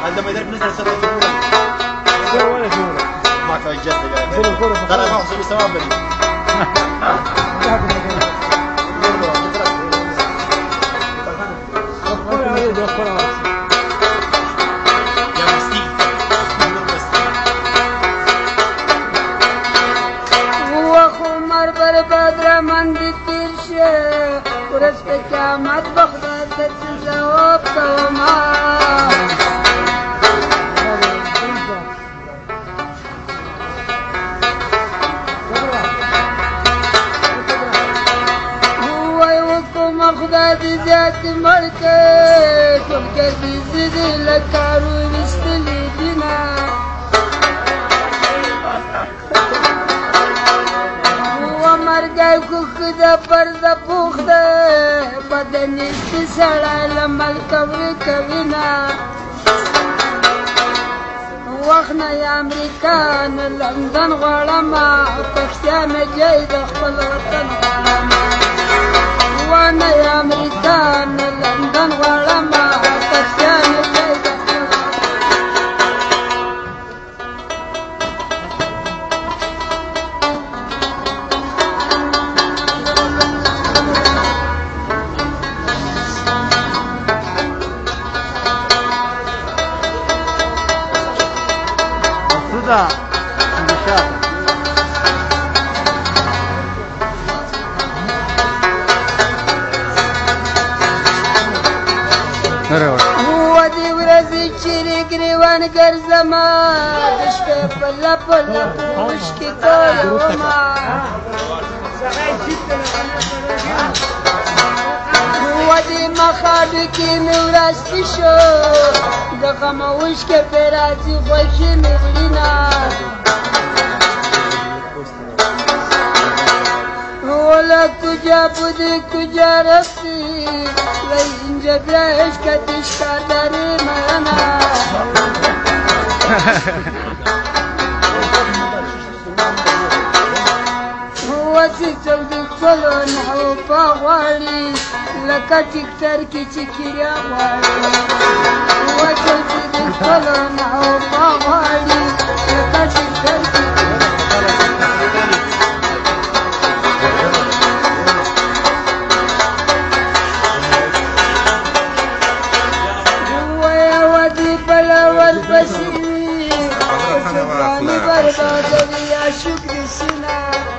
عندما يدرب نزل سنة ما في جد قال ما أحسن سواء بني بدر من دیر شه ورځ په قیامت به خدای ته څه ځواب کومه ووایه وکومه خدای دې زیاتې مړ کړې ټول ګرځېدلي دي له کارو ویستلي دینه مرګی کوښ ده پرده پوخ ده بدن یې سپي سړی له ملکه ورکه وینه وخت نه یې امریکا نه لندن غواړمه پکتیا مې جای د خپل وطن غواړمه ونه یې امریکا نه لندن غواړمه پکتیا مې جای د ده انشاء ودې ورځې چیرې ګریوان ګرځمه د شپې په لپو لپو اوښکې تویومه ودې مخاډو کې مې وراستی شو د غمه اوښکې پرې راځي خوښي مې وړینه ولا کجا بودی کجا رفتی و اینجا برایش کتیش کرداری میانا وسی چلدی چلو نحو پاغواری لکا تکتر کی چکریا غواری وسی چلدی چلو نحو پاغواری لکا تکتر کی والبشير وشكراني بربادري يا شكر سنة